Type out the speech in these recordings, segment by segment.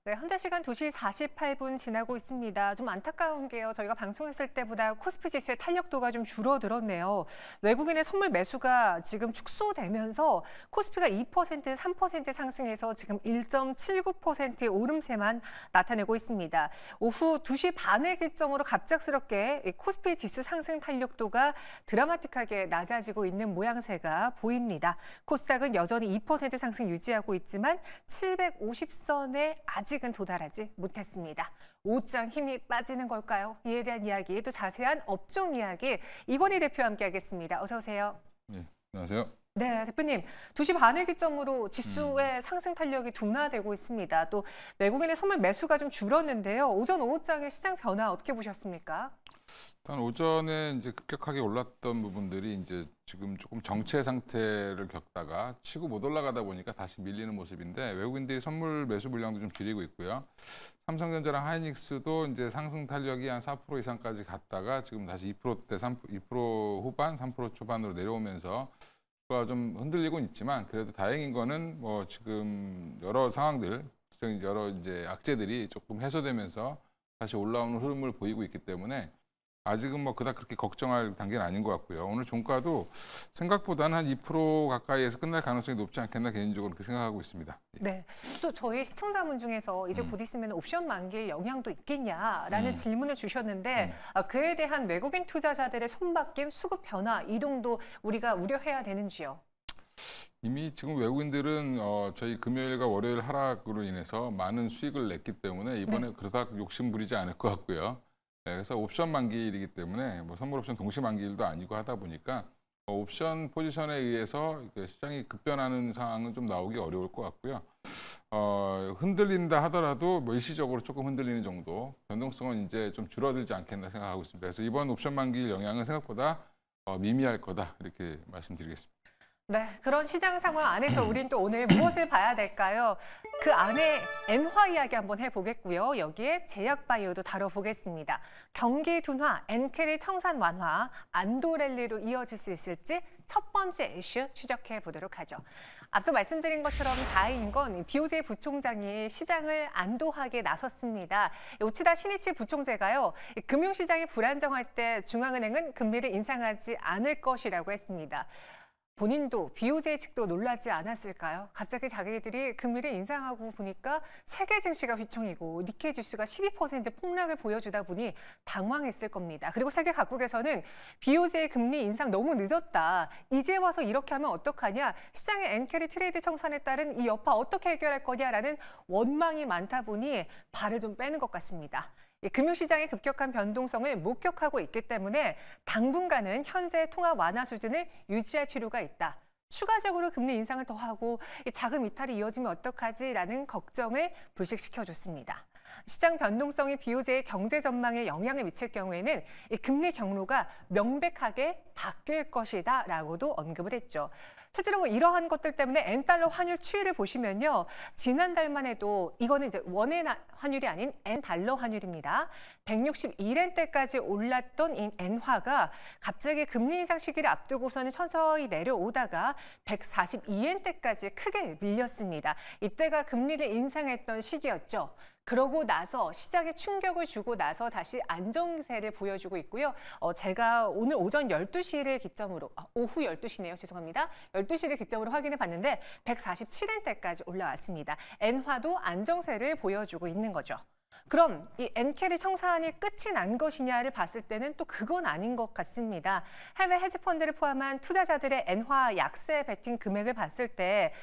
네, 현재 시간 2시 48분 지나고 있습니다. 좀 안타까운 게요. 저희가 방송했을 때보다 코스피 지수의 탄력도가 좀 줄어들었네요. 외국인의 선물 매수가 지금 축소되면서 코스피가 2%, 3% 상승해서 지금 1.79%의 오름세만 나타내고 있습니다. 오후 2시 반을 기점으로 갑작스럽게 코스피 지수 상승 탄력도가 드라마틱하게 낮아지고 있는 모양새가 보입니다. 코스닥은 여전히 2% 상승 유지하고 있지만 750선에 아직은 도달하지 못했습니다. 오장 힘이 빠지는 걸까요? 이에 대한 이야기, 또 자세한 업종 이야기 이건희 대표와 함께하겠습니다. 어서 오세요. 네, 안녕하세요. 네, 대표님. 2시 반을 기점으로 지수의 상승 탄력이 둔화되고 있습니다. 또 외국인의 선물 매수가 좀 줄었는데요. 오전 오후장의 시장 변화 어떻게 보셨습니까? 일단 오전에 이제 급격하게 올랐던 부분들이 이제 지금 조금 정체 상태를 겪다가 치고 못 올라가다 보니까 다시 밀리는 모습인데 외국인들이 선물 매수 물량도 좀 줄이고 있고요. 삼성전자랑 하이닉스도 이제 상승 탄력이 한 4% 이상까지 갔다가 지금 다시 2%대 2% 후반, 3% 초반으로 내려오면서 좀 흔들리고 있지만 그래도 다행인 거는 뭐 지금 여러 상황들, 여러 이제 악재들이 조금 해소되면서 다시 올라오는 흐름을 보이고 있기 때문에 아직은 뭐 그닥 그렇게 걱정할 단계는 아닌 것 같고요. 오늘 종가도 생각보다는 한 2% 가까이에서 끝날 가능성이 높지 않겠나 개인적으로 그렇게 생각하고 있습니다. 네. 또 저희 시청자분 중에서 이제 곧 있으면 옵션 만기일 영향도 있겠냐라는 질문을 주셨는데 그에 대한 외국인 투자자들의 손바뀜, 수급 변화, 이동도 우리가 우려해야 되는지요? 이미 지금 외국인들은 저희 금요일과 월요일 하락으로 인해서 많은 수익을 냈기 때문에 이번에 그러다 욕심 부리지 않을 것 같고요. 네, 그래서 옵션 만기일이기 때문에 뭐 선물 옵션 동시 만기일도 아니고 하다 보니까 옵션 포지션에 의해서 시장이 급변하는 상황은 좀 나오기 어려울 것 같고요. 흔들린다 하더라도 뭐 일시적으로 조금 흔들리는 정도, 변동성은 이제 좀 줄어들지 않겠나 생각하고 있습니다. 그래서 이번 옵션 만기일 영향은 생각보다 미미할 거다 이렇게 말씀드리겠습니다. 네, 그런 시장 상황 안에서 우린 또 오늘 무엇을 봐야 될까요? 그 안에 엔화 이야기 한번 해보겠고요. 여기에 제약바이오도 다뤄보겠습니다. 경기 둔화, 엔캐리 청산 완화, 안도 랠리로 이어질 수 있을지 첫 번째 이슈 추적해 보도록 하죠. 앞서 말씀드린 것처럼 다행인 건 BOJ 부총장이 시장을 안도하게 나섰습니다. 우치다 신이치 부총재가요, 금융시장이 불안정할 때 중앙은행은 금리를 인상하지 않을 것이라고 했습니다. 본인도 BOJ 측도 놀라지 않았을까요? 갑자기 자기들이 금리를 인상하고 보니까 세계 증시가 휘청이고 니케이 지수가 12% 폭락을 보여주다 보니 당황했을 겁니다. 그리고 세계 각국에서는 BOJ 금리 인상 너무 늦었다. 이제 와서 이렇게 하면 어떡하냐. 시장의 엔캐리 트레이드 청산에 따른 이 여파 어떻게 해결할 거냐라는 원망이 많다 보니 발을 좀 빼는 것 같습니다. 금융시장의 급격한 변동성을 목격하고 있기 때문에 당분간은 현재 통화 완화 수준을 유지할 필요가 있다. 추가적으로 금리 인상을 더하고 자금 이탈이 이어지면 어떡하지라는 걱정을 불식시켜줬습니다. 시장 변동성이 BOJ의 경제 전망에 영향을 미칠 경우에는 이 금리 경로가 명백하게 바뀔 것이다라고도 언급을 했죠. 실제로 이러한 것들 때문에 엔달러 환율 추이를 보시면요. 지난달만 해도 이거는 이제 원의 환율이 아닌 엔달러 환율입니다. 161엔대까지 올랐던 이 엔화가 갑자기 금리 인상 시기를 앞두고서는 천천히 내려오다가 142엔대까지 크게 밀렸습니다. 이때가 금리를 인상했던 시기였죠. 그러고 나서 시장에 충격을 주고 나서 다시 안정세를 보여주고 있고요. 제가 오늘 오전 12시를 기점으로, 오후 12시네요. 죄송합니다. 12시를 기점으로 확인해 봤는데 147엔대까지 올라왔습니다. 엔화도 안정세를 보여주고 있는 거죠. 그럼 이 엔캐리 청산이 끝이 난 것이냐를 봤을 때는 또 그건 아닌 것 같습니다. 해외 헤지펀드를 포함한 투자자들의 엔화 약세 베팅 금액을 봤을 때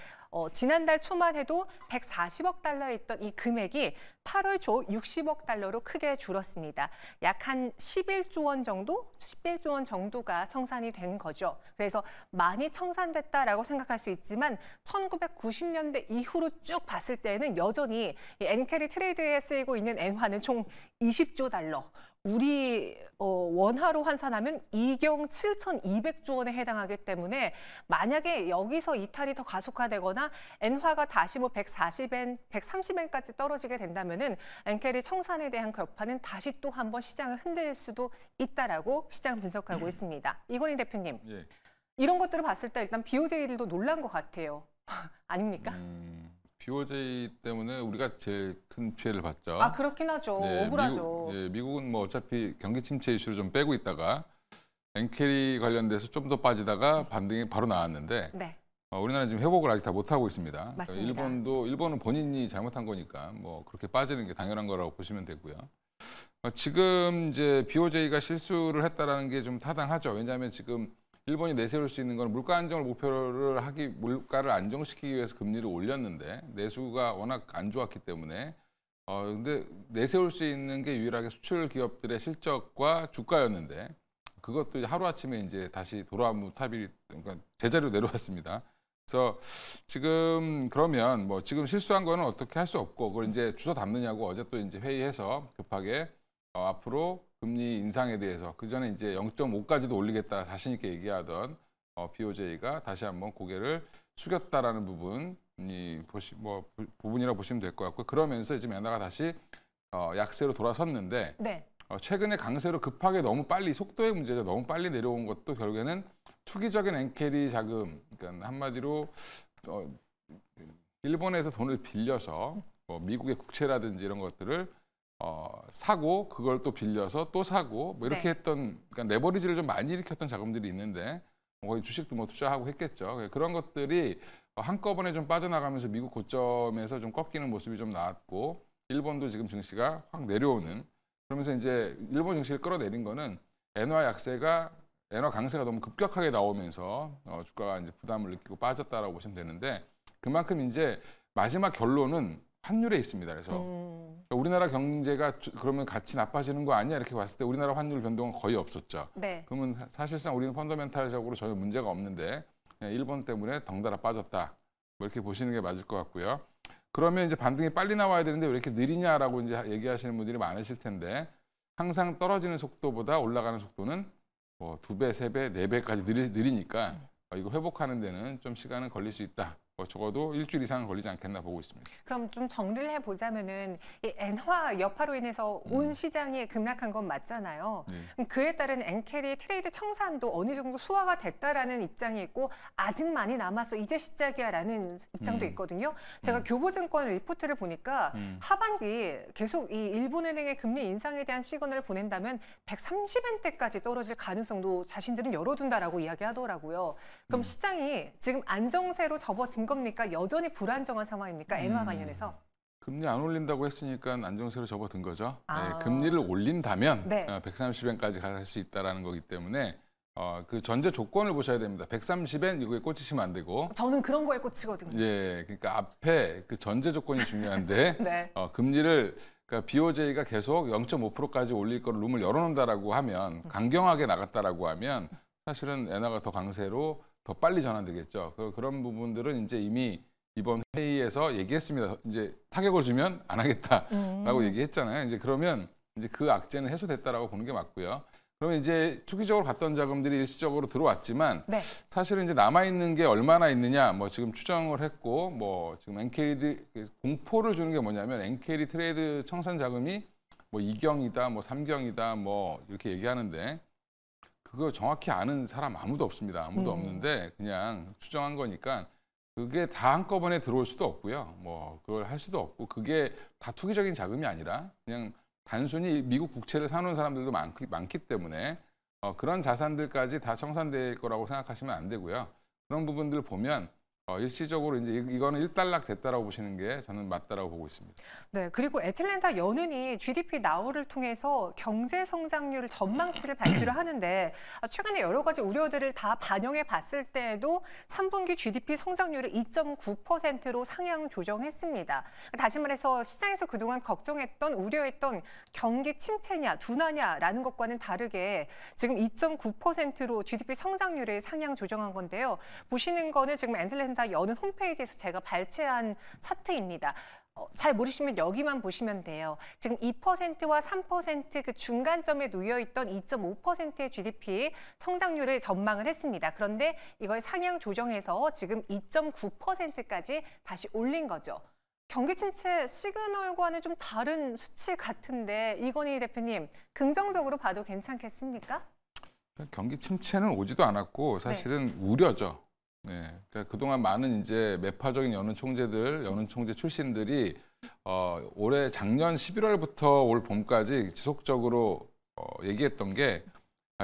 지난달 초만 해도 140억 달러에 있던 이 금액이 8월 초 60억 달러로 크게 줄었습니다. 약 한 11조 원 정도? 11조 원 정도가 청산이 된 거죠. 그래서 많이 청산됐다라고 생각할 수 있지만 1990년대 이후로 쭉 봤을 때는 여전히 이 엔캐리 트레이드에 쓰이고 있는 엔화는 총 20조 달러. 우리 원화로 환산하면 2경 7,200조 원에 해당하기 때문에 만약에 여기서 이탈이 더 가속화되거나 엔화가 다시 뭐 140엔, 130엔까지 떨어지게 된다면은 엔캐리 청산에 대한 여파는 다시 또 한번 시장을 흔들 수도 있다라고 시장 분석하고 있습니다. 이건희 대표님, 이런 것들을 봤을 때 일단 BOJ들도 놀란 것 같아요. 아닙니까? BOJ 때문에 우리가 제일 큰 피해를 봤죠. 아, 그렇긴 하죠. 네, 억울하죠. 미국은 뭐 어차피 경기 침체 이슈를 좀 빼고 있다가 엔캐리 관련돼서 좀 더 빠지다가 반등이 바로 나왔는데 네, 우리나라는 지금 회복을 아직 다 못하고 있습니다. 맞습니다. 일본은 본인이 잘못한 거니까 뭐 그렇게 빠지는 게 당연한 거라고 보시면 되고요. 지금 이제 BOJ가 실수를 했다라는 게 좀 타당하죠. 왜냐하면 지금 일본이 내세울 수 있는 건 물가 안정을 목표를 물가를 안정시키기 위해서 금리를 올렸는데 내수가 워낙 안 좋았기 때문에 근데 내세울 수 있는 게 유일하게 수출 기업들의 실적과 주가였는데 그것도 이제 하루아침에 이제 다시 돌아온 무탑이 그러니까 제자리로 내려왔습니다. 그래서 지금 그러면 뭐 지금 실수한 거는 어떻게 할 수 없고 그걸 이제 주워 담느냐고 어제 또 이제 회의해서 급하게 앞으로 금리 인상에 대해서 그 전에 이제 0.5까지도 올리겠다 자신 있게 얘기하던 BOJ가 다시 한번 고개를 숙였다라는 부분이라고 보시면 될 것 같고 그러면서 지금 엔화가 다시 약세로 돌아섰는데 네. 최근에 강세로 급하게 너무 빨리 속도의 문제죠. 너무 빨리 내려온 것도 결국에는 투기적인 엔캐리 자금, 그러니까 한마디로 일본에서 돈을 빌려서 미국의 국채라든지 이런 것들을 사고 그걸 또 빌려서 또 사고 뭐 이렇게 네. 했던 그러니까 레버리지를 좀 많이 일으켰던 자금들이 있는데 거의 주식도 뭐 투자하고 했겠죠. 그런 것들이 한꺼번에 좀 빠져나가면서 미국 고점에서 좀 꺾이는 모습이 좀 나왔고 일본도 지금 증시가 확 내려오는 그러면서 이제 일본 증시를 끌어내린 거는 엔화 강세가 너무 급격하게 나오면서 주가가 이제 부담을 느끼고 빠졌다라고 보시면 되는데 그만큼 이제 마지막 결론은 환율에 있습니다. 그래서 우리나라 경제가 그러면 같이 나빠지는 거 아니야? 이렇게 봤을 때 우리나라 환율 변동은 거의 없었죠. 네. 그러면 사실상 우리는 펀더멘탈적으로 전혀 문제가 없는데 일본 때문에 덩달아 빠졌다. 뭐 이렇게 보시는 게 맞을 것 같고요. 그러면 이제 반등이 빨리 나와야 되는데 왜 이렇게 느리냐라고 이제 얘기하시는 분들이 많으실 텐데 항상 떨어지는 속도보다 올라가는 속도는 뭐 2배, 3배, 4배까지 느리니까 이거 회복하는 데는 좀 시간은 걸릴 수 있다. 적어도 일주일 이상은 걸리지 않겠나 보고 있습니다. 그럼 좀 정리를 해보자면은 이 엔화 여파로 인해서 온 시장이 급락한 건 맞잖아요. 네. 그럼 그에 따른 엔캐리 트레이드 청산도 어느 정도 소화가 됐다라는 입장이 있고 아직 많이 남았어 이제 시작이야라는 입장도 있거든요. 제가 교보증권 리포트를 보니까 하반기 계속 이 일본은행의 금리 인상에 대한 시그널을 보낸다면 130엔대까지 떨어질 가능성도 자신들은 열어둔다라고 이야기하더라고요. 그럼 시장이 지금 안정세로 접어든 겁니까? 여전히 불안정한 상황입니까? 엔화 관련해서? 금리 안 올린다고 했으니까 안정세로 접어든 거죠. 아. 네, 금리를 올린다면 네. 130엔까지 갈 수 있다는 거기 때문에 그 전제 조건을 보셔야 됩니다. 130엔 이거에 꽂히시면 안 되고. 저는 그런 거에 꽂히거든요. 예, 그러니까 앞에 그 전제 조건이 중요한데 네. 금리를 그러니까 BOJ가 계속 0.5%까지 올릴 거를 룸을 열어놓는다라고 하면 강경하게 나갔다라고 하면 사실은 엔화가 더 강세로 더 빨리 전환되겠죠. 그런 부분들은 이제 이미 이번 회의에서 얘기했습니다. 이제 타격을 주면 안 하겠다라고 얘기했잖아요. 이제 그러면 이제 그 악재는 해소됐다라고 보는 게 맞고요. 그러면 이제 투기적으로 갔던 자금들이 일시적으로 들어왔지만 네. 사실은 이제 남아 있는 게 얼마나 있느냐 뭐 지금 추정을 했고 뭐 지금 엔캐리 공포를 주는 게 뭐냐면 엔캐리 트레이드 청산 자금이 뭐 2경이다 뭐 3경이다 뭐 이렇게 얘기하는데 그거 정확히 아는 사람 아무도 없습니다. 아무도 없는데 그냥 추정한 거니까 그게 다 한꺼번에 들어올 수도 없고요. 뭐 그걸 할 수도 없고 그게 다 투기적인 자금이 아니라 그냥 단순히 미국 국채를 사놓은 사람들도 많기 때문에 그런 자산들까지 다 청산될 거라고 생각하시면 안 되고요. 그런 부분들 보면 일시적으로 이제 이거는 일단락 됐다라고 보시는 게 저는 맞다라고 보고 있습니다. 네, 그리고 애틀랜타 연은이 GDP 나우를 통해서 경제 성장률 전망치를 발표를 하는데 최근에 여러 가지 우려들을 다 반영해 봤을 때에도 3분기 GDP 성장률을 2.9%로 상향 조정했습니다. 다시 말해서 시장에서 그동안 걱정했던 우려했던 경기 침체냐 둔화냐라는 것과는 다르게 지금 2.9%로 GDP 성장률을 상향 조정한 건데요. 보시는 거는 지금 애틀랜타 연은 홈페이지에서 제가 발췌한 차트입니다. 잘 모르시면 여기만 보시면 돼요. 지금 2%와 3% 그 중간점에 놓여 있던 2.5%의 GDP 성장률을 전망을 했습니다. 그런데 이걸 상향 조정해서 지금 2.9%까지 다시 올린 거죠. 경기 침체 시그널과는 좀 다른 수치 같은데 이건희 대표님 긍정적으로 봐도 괜찮겠습니까? 경기 침체는 오지도 않았고 사실은 우려죠. 네, 그러니까 그동안 많은 이제 매파적인 연은 총재 출신들이 올해 작년 11월부터 올 봄까지 지속적으로 얘기했던 게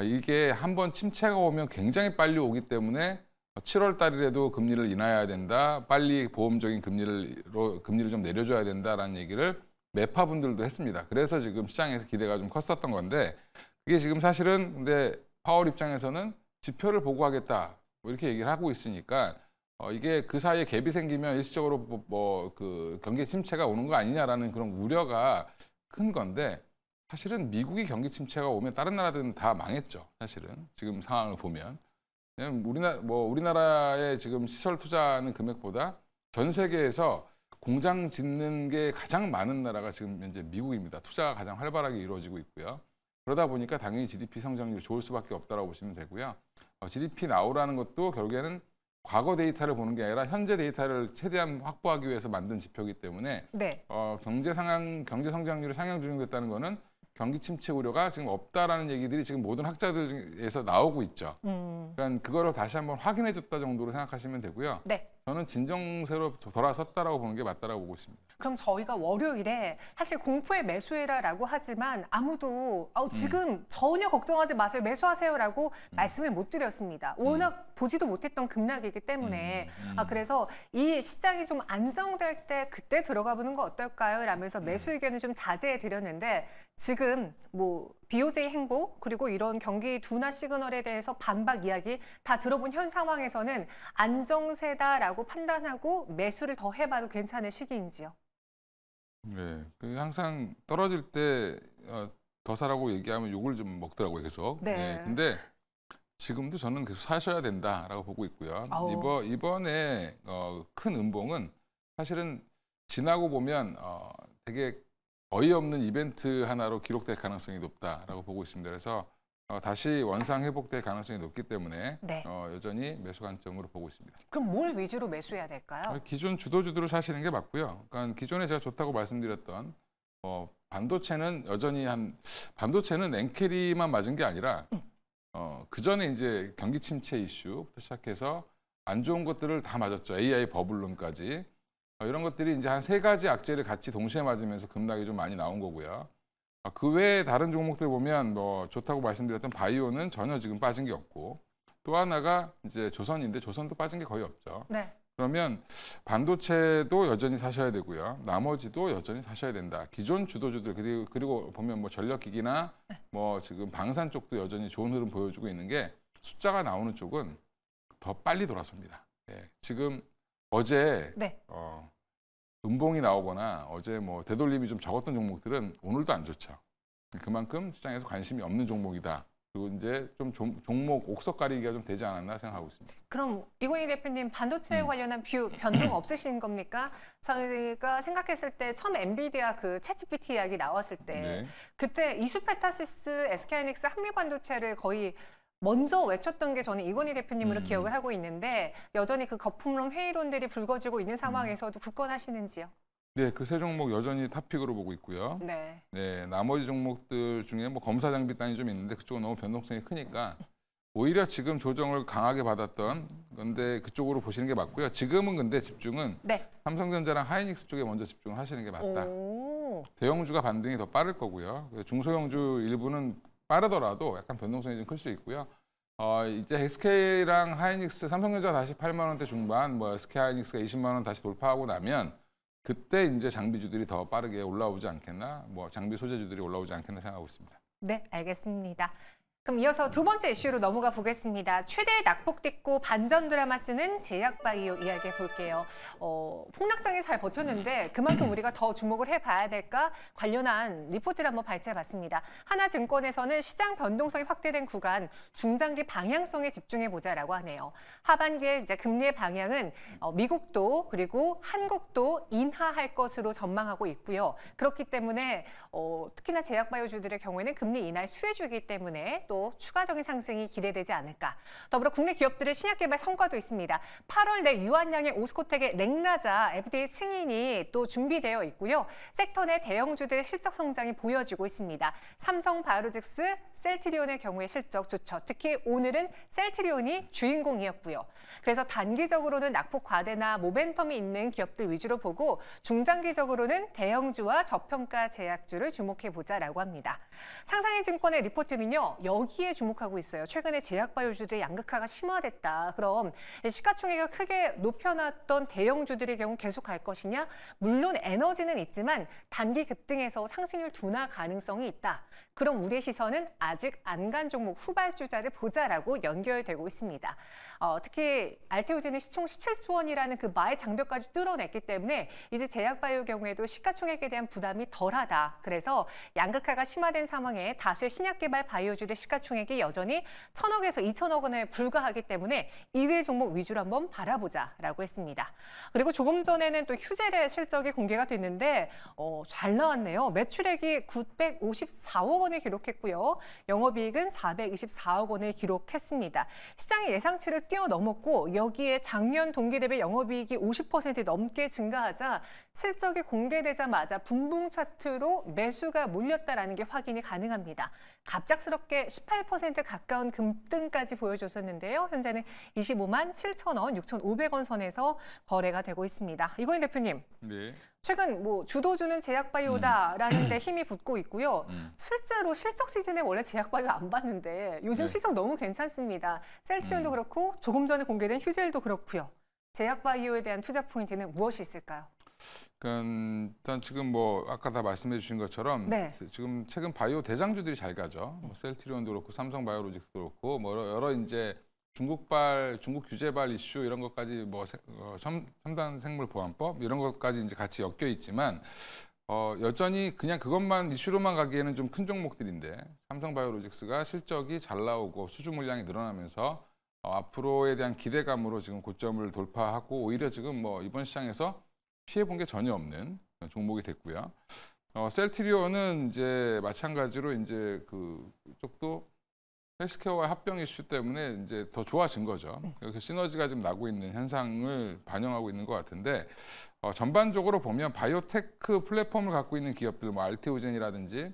이게 한번 침체가 오면 굉장히 빨리 오기 때문에 7월 달이라도 금리를 인하해야 된다. 빨리 보험적인 금리를 좀 내려줘야 된다라는 얘기를 매파분들도 했습니다. 그래서 지금 시장에서 기대가 좀 컸었던 건데 그게 지금 사실은 근데 파월 입장에서는 지표를 보고 하겠다. 뭐 이렇게 얘기를 하고 있으니까 이게 그 사이에 갭이 생기면 일시적으로 그 경기 침체가 오는 거 아니냐라는 그런 우려가 큰 건데 사실은 미국이 경기 침체가 오면 다른 나라들은 다 망했죠. 사실은 지금 상황을 보면 우리나라의 지금 시설 투자하는 금액보다 전 세계에서 공장 짓는 게 가장 많은 나라가 지금 현재 미국입니다. 투자가 가장 활발하게 이루어지고 있고요. 그러다 보니까 당연히 GDP 성장률이 좋을 수밖에 없다라고 보시면 되고요. GDP 나오라는 것도 결국에는 과거 데이터를 보는 게 아니라 현재 데이터를 최대한 확보하기 위해서 만든 지표이기 때문에 네. 경제 성장률이 상향 조정됐다는 거는 경기 침체 우려가 지금 없다라는 얘기들이 지금 모든 학자들에서 나오고 있죠. 그러니까 그거를 다시 한번 확인해줬다 정도로 생각하시면 되고요. 네. 저는 진정세로 돌아섰다라고 보는 게 맞다라고 보고 있습니다. 그럼 저희가 월요일에 사실 공포의 매수해라라고 하지만 아무도 지금 전혀 걱정하지 마세요. 매수하세요라고 말씀을 못 드렸습니다. 워낙 보지도 못했던 급락이기 때문에 그래서 이 시장이 좀 안정될 때 그때 들어가 보는 거 어떨까요? 라면서 매수 의견을 좀 자제해 드렸는데 지금 뭐 BOJ 행보 그리고 이런 경기 둔화 시그널에 대해서 반박 이야기 다 들어본 현 상황에서는 안정세다라고 판단하고 매수를 더 해봐도 괜찮은 시기인지요? 네, 항상 떨어질 때 더 사라고 얘기하면 욕을 좀 먹더라고요, 계속. 네. 근데 지금도 저는 계속 사셔야 된다라고 보고 있고요. 이번에 큰 음봉은 사실은 지나고 보면 되게 어이없는 이벤트 하나로 기록될 가능성이 높다라고 보고 있습니다. 그래서 다시 원상 회복될 가능성이 높기 때문에 네. 여전히 매수 관점으로 보고 있습니다. 그럼 뭘 위주로 매수해야 될까요? 기존 주도주들을 사시는 게 맞고요. 그러니까 기존에 제가 좋다고 말씀드렸던 반도체는 여전히 반도체는 엔캐리만 맞은 게 아니라 그 전에 이제 경기 침체 이슈부터 시작해서 안 좋은 것들을 다 맞았죠. AI 버블론까지 이런 것들이 이제 한 3가지 악재를 같이 동시에 맞으면서 급락이 좀 많이 나온 거고요. 그 외에 다른 종목들 보면 좋다고 말씀드렸던 바이오는 전혀 지금 빠진 게 없고 또 하나가 이제 조선인데 조선도 빠진 게 거의 없죠. 네. 그러면 반도체도 여전히 사셔야 되고요. 나머지도 여전히 사셔야 된다. 기존 주도주들 그리고 보면 뭐 전력기기나 뭐 지금 방산 쪽도 여전히 좋은 흐름 보여주고 있는 게 숫자가 나오는 쪽은 더 빨리 돌아섭니다. 네. 지금 어제 네. 음봉이 나오거나 어제 뭐 되돌림이 좀 적었던 종목들은 오늘도 안 좋죠. 그만큼 시장에서 관심이 없는 종목이다. 그리고 이제 좀 종목 옥석 가리기가 좀 되지 않았나 생각하고 있습니다. 그럼 이건희 대표님 반도체 관련한 뷰 변동 없으신 겁니까? 저희가 생각했을 때 처음 엔비디아 그 챗GPT 이야기 나왔을 때 네. 그때 이수페타시스, SK하이닉스, 한미반도체를 거의 먼저 외쳤던 게 저는 이건희 대표님으로 기억을 하고 있는데 여전히 그 거품론 회의론들이 불거지고 있는 상황에서도 굳건하시는지요? 네, 그 세 종목 여전히 탑픽으로 보고 있고요. 네. 네, 나머지 종목들 중에 뭐 검사 장비 단이 좀 있는데 그쪽은 너무 변동성이 크니까 오히려 지금 조정을 강하게 받았던 건데 그쪽으로 보시는 게 맞고요. 지금은 근데 집중은 네. 삼성전자랑 하이닉스 쪽에 먼저 집중을 하시는 게 맞다. 오. 대형주가 반등이 더 빠를 거고요. 중소형주 일부는 빠르더라도 약간 변동성이 좀 클 수 있고요. 이제 SK랑 하이닉스, 삼성전자 다시 8만 원대 중반, 뭐 SK 하이닉스가 20만 원 다시 돌파하고 나면 그때 이제 장비주들이 더 빠르게 올라오지 않겠나, 뭐 장비 소재주들이 올라오지 않겠나 생각하고 있습니다. 네, 알겠습니다. 그럼 이어서 두 번째 이슈로 넘어가 보겠습니다. 최대 낙폭 딛고 반전 드라마 쓰는 제약바이오 이야기해 볼게요. 폭락장이 잘 버텼는데 그만큼 우리가 더 주목을 해봐야 될까 관련한 리포트를 한번 발제해봤습니다. 하나증권에서는 시장 변동성이 확대된 구간 중장기 방향성에 집중해보자라고 하네요. 하반기에 이제 금리의 방향은 미국도 그리고 한국도 인하할 것으로 전망하고 있고요. 그렇기 때문에 특히나 제약바이오주들의 경우에는 금리 인하의 수혜주이기 때문에 또 추가적인 상승이 기대되지 않을까. 더불어 국내 기업들의 신약 개발 성과도 있습니다. 8월 내 유한양의 오스코텍의 렉나자 FDA 승인이 또 준비되어 있고요. 섹터 내 대형주들의 실적 성장이 보여지고 있습니다. 삼성 바이오로직스, 셀트리온의 경우에 실적 좋죠. 특히 오늘은 셀트리온이 주인공이었고요. 그래서 단기적으로는 낙폭 과대나 모멘텀이 있는 기업들 위주로 보고 중장기적으로는 대형주와 저평가 제약주를 주목해보자라고 합니다. 상상인 증권의 리포트는요. 여기에 주목하고 있어요. 최근에 제약바이오주들의 양극화가 심화됐다. 그럼 시가총액을 크게 높여놨던 대형주들의 경우 계속 갈 것이냐? 물론 에너지는 있지만 단기 급등에서 상승률 둔화 가능성이 있다. 그럼 우리의 시선은 아직 안 간 종목 후발주자를 보자라고 연결되고 있습니다. 특히 알테오젠은 시총 17조 원이라는 그 마의 장벽까지 뚫어냈기 때문에 이제 제약바이오 경우에도 시가총액에 대한 부담이 덜하다. 그래서 양극화가 심화된 상황에 다수의 신약개발 바이오주의 시가총액이 여전히 1,000억에서 2,000억 원에 불과하기 때문에 이외 종목 위주로 한번 바라보자라고 했습니다. 그리고 조금 전에는 또 휴젤의 실적이 공개가 됐는데 잘 나왔네요. 매출액이 954억 원을 기록했고요. 영업이익은 424억 원을 기록했습니다. 시장의 예상치를 뛰어넘었고 여기에 작년 동기 대비 영업이익이 50% 넘게 증가하자 실적이 공개되자마자 분봉 차트로 매수가 몰렸다라는 게 확인이 가능합니다. 갑작스럽게 18% 가까운 급등까지 보여줬었는데요. 현재는 25만 7천 원, 6,500원 선에서 거래가 되고 있습니다. 이건희 대표님. 네. 최근 주도주는 제약바이오다라는 데 힘이 붙고 있고요. 실제로 실적 시즌에 원래 제약바이오 안 봤는데 요즘 실적 너무 괜찮습니다. 셀트리온도 그렇고 조금 전에 공개된 휴젤도 그렇고요. 제약바이오에 대한 투자 포인트는 무엇이 있을까요? 그러니까 일단 지금 뭐 아까 다 말씀해 주신 것처럼 지금 최근 바이오 대장주들이 잘 가죠. 뭐 셀트리온도 그렇고 삼성 바이오로직스도 그렇고 뭐 여러 이제 중국 규제발 이슈 이런 것까지 뭐 첨단 생물 보안법 이런 것까지 이제 같이 엮여 있지만 여전히 그냥 그것만 이슈로만 가기에는 좀 큰 종목들인데 삼성 바이오로직스가 실적이 잘 나오고 수주 물량이 늘어나면서 앞으로에 대한 기대감으로 지금 고점을 돌파하고 오히려 지금 뭐 이번 시장에서 피해 본 게 전혀 없는 종목이 됐고요. 셀트리온은 이제 마찬가지로 이제 그쪽도 헬스케어와 합병 이슈 때문에 이제 더 좋아진 거죠. 그 시너지가 지금 나고 있는 현상을 반영하고 있는 것 같은데 전반적으로 보면 바이오테크 플랫폼을 갖고 있는 기업들, 뭐 알테오젠이라든지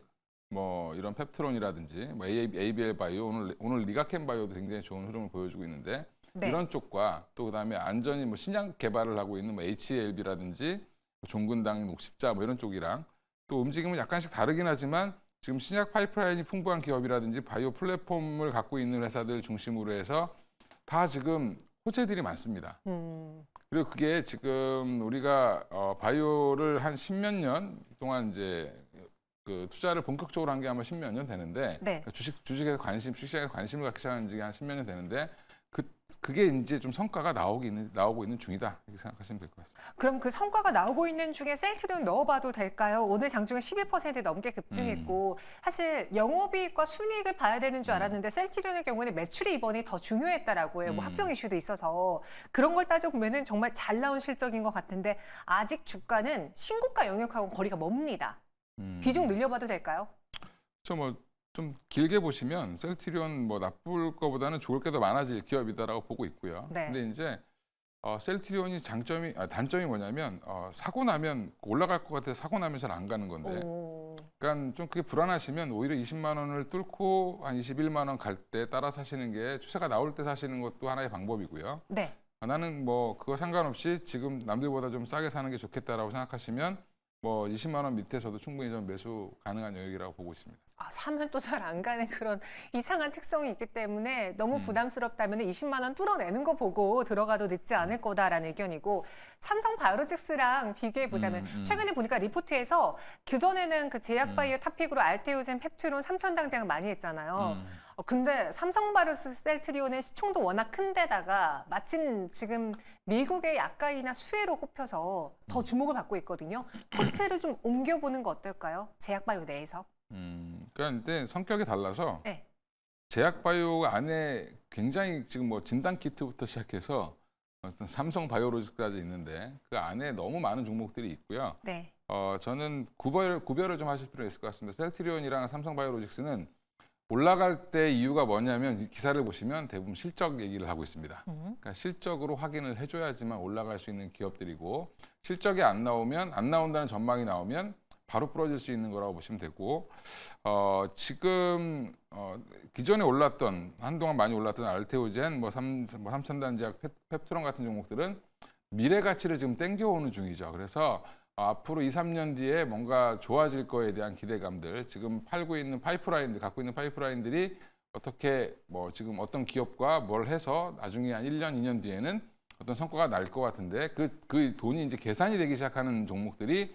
뭐 이런 펩트론이라든지 뭐 ABL 바이오 오늘 리가켄 바이오도 굉장히 좋은 흐름을 보여주고 있는데 이런 쪽과 또 그다음에 안전히 뭐 신약 개발을 하고 있는 뭐 HLB라든지 종근당, 녹십자 뭐 이런 쪽이랑 또 움직임은 약간씩 다르긴 하지만 지금 신약 파이프라인이 풍부한 기업이라든지 바이오 플랫폼을 갖고 있는 회사들 중심으로 해서 다 지금 호재들이 많습니다. 그리고 그게 지금 우리가 바이오를 한 10몇 년 동안 이제 그 투자를 본격적으로 한 게 아마 10몇 년 되는데 주식에 주식시장에 관심을 갖기 시작한 지 한 10몇 년 되는데 그게 이제 좀 성과가 나오고 있는 중이다 이렇게 생각하시면 될 것 같습니다. 그럼 그 성과가 나오고 있는 중에 셀트리온 넣어봐도 될까요? 오늘 장중에 12% 넘게 급등했고 사실 영업이익과 순이익을 봐야 되는 줄 알았는데 셀트리온의 경우에는 매출이 이번에 더 중요했다라고 해요. 뭐 합병 이슈도 있어서 그런 걸 따져보면은 정말 잘 나온 실적인 것 같은데 아직 주가는 신고가 영역하고 거리가 멉니다. 비중 늘려봐도 될까요? 좀 길게 보시면 셀트리온 뭐 나쁠 거보다는 좋을 게 더 많아질 기업이다라고 보고 있고요. 근데 이제 셀트리온이 단점이 뭐냐면 사고 나면 올라갈 것 같아서 사고 나면 잘 안 가는 건데 그러니까 좀 그게 불안하시면 오히려 20만 원을 뚫고 한 21만 원 갈 때 따라 사시는 게 추세가 나올 때 사시는 것도 하나의 방법이고요. 나는 뭐 그거 상관없이 지금 남들보다 좀 싸게 사는 게 좋겠다라고 생각하시면 뭐 20만 원 밑에서도 충분히 좀 매수 가능한 영역이라고 보고 있습니다. 사면 또 잘 안 가는 그런 이상한 특성이 있기 때문에 너무 부담스럽다면 20만 원 뚫어내는 거 보고 들어가도 늦지 않을 거다라는 의견이고 삼성 바이오로직스랑 비교해 보자면 최근에 보니까 리포트에서 그전에는 그 제약바이오 탑픽으로 알테오젠, 펩트론, 삼천당장을 많이 했잖아요. 근데 삼성바이오로직스 셀트리온의 시총도 워낙 큰데다가 마침 지금 미국의 약가이나 수혜로 꼽혀서 더 주목을 받고 있거든요. 포트를 좀 옮겨보는 거 어떨까요? 제약바이오 내에서. 그런데 성격이 달라서 제약바이오 안에 굉장히 지금 뭐 진단키트부터 시작해서 삼성 바이오로직스까지 있는데 그 안에 너무 많은 종목들이 있고요. 저는 구별을 좀 하실 필요가 있을 것 같습니다. 셀트리온이랑 삼성 바이오로직스는 올라갈 때 이유가 뭐냐면 이 기사를 보시면 대부분 실적 얘기를 하고 있습니다. 그러니까 실적으로 확인을 해줘야지만 올라갈 수 있는 기업들이고 실적이 안 나온다는 전망이 나오면 바로 부러질 수 있는 거라고 보시면 되고 지금 기존에 올랐던 한동안 많이 올랐던 알테오젠, 삼천단제약, 펩트론 같은 종목들은 미래 가치를 지금 땡겨오는 중이죠. 그래서 앞으로 2, 3년 뒤에 뭔가 좋아질 거에 대한 기대감들, 지금 갖고 있는 파이프라인들이 어떻게 지금 어떤 기업과 뭘 해서 나중에 한 1년, 2년 뒤에는 어떤 성과가 날 것 같은데 그 돈이 이제 계산이 되기 시작하는 종목들이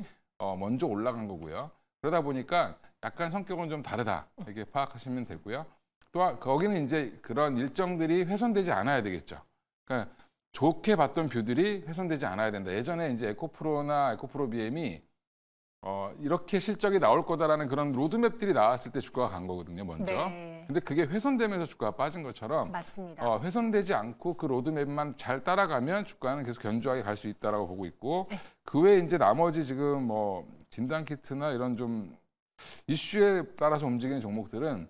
먼저 올라간 거고요. 그러다 보니까 약간 성격은 좀 다르다 이렇게 파악하시면 되고요. 또 거기는 이제 그런 일정들이 훼손되지 않아야 되겠죠. 그러니까 좋게 봤던 뷰들이 훼손되지 않아야 된다. 예전에 이제 에코프로나 에코프로비엠이 이렇게 실적이 나올 거다라는 그런 로드맵들이 나왔을 때 주가가 간 거거든요, 먼저. 네. 근데 그게 훼손되면서 주가가 빠진 것처럼 맞습니다. 훼손되지 않고 그 로드맵만 잘 따라가면 주가는 계속 견조하게 갈 수 있다라고 보고 있고 네. 그 외에 이제 나머지 지금 진단키트나 이런 좀 이슈에 따라서 움직이는 종목들은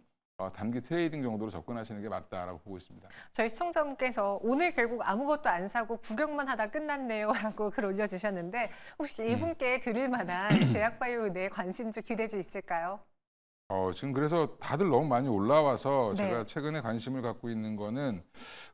단기 트레이딩 정도로 접근하시는 게 맞다라고 보고 있습니다. 저희 시청자분께서 오늘 결국 아무것도 안 사고 구경만 하다 끝났네요라고 글 올려주셨는데 혹시 이분께 드릴 만한 제약바이오 내 관심주 기대주 있을까요? 지금 그래서 다들 너무 많이 올라와서 네. 제가 최근에 관심을 갖고 있는 거는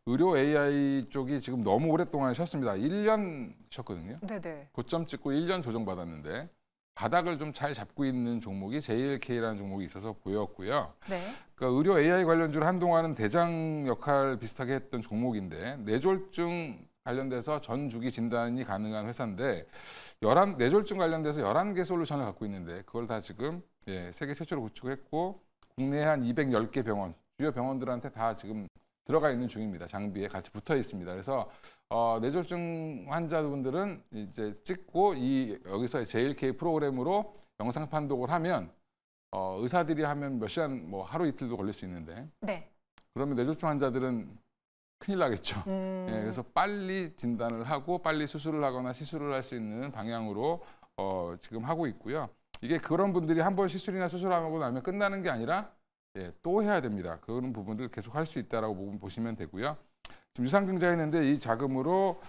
의료 AI 쪽이 지금 너무 오랫동안 쉬었습니다. 1년 쉬었거든요. 네네. 고점 찍고 1년 조정받았는데 바닥을 좀 잘 잡고 있는 종목이 JLK라는 종목이 있어서 보였고요. 네. 그러니까 의료 AI 관련주를 한동안은 대장 역할 비슷하게 했던 종목인데 뇌졸중 관련돼서 전 주기 진단이 가능한 회사인데 뇌졸중 관련돼서 11개 솔루션을 갖고 있는데 그걸 다 지금 세계 최초로 구축했고 국내 한 210개 병원, 주요 병원들한테 다 지금 들어가 있는 중입니다. 장비에 같이 붙어 있습니다. 그래서 뇌졸중 환자분들은 이제 찍고 여기서 JLK 프로그램으로 영상 판독을 하면 의사들이 하면 몇 시간, 하루 이틀도 걸릴 수 있는데 네. 그러면 뇌졸중 환자들은 큰일 나겠죠. 그래서 빨리 진단을 하고 빨리 수술을 하거나 시술을 할 수 있는 방향으로 지금 하고 있고요. 이게 그런 분들이 한 번 시술이나 수술하고 나면 끝나는 게 아니라 또 해야 됩니다. 그런 부분들 계속 할 수 있다라고 보시면 되고요. 지금 유상증자했는데 이 자금으로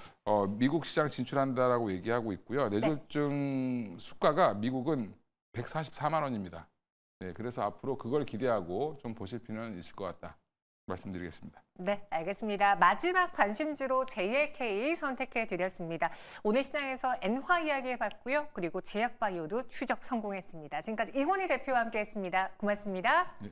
미국 시장 진출한다라고 얘기하고 있고요. 뇌졸중 수가가 미국은 144만 원입니다. 그래서 앞으로 그걸 기대하고 좀 보실 필요는 있을 것 같다 말씀드리겠습니다. 네, 알겠습니다. 마지막 관심주로 JLK 선택해 드렸습니다. 오늘 시장에서 엔화 이야기 해봤고요. 그리고 제약바이오도 추적 성공했습니다. 지금까지 이건희 대표와 함께했습니다. 고맙습니다. 네.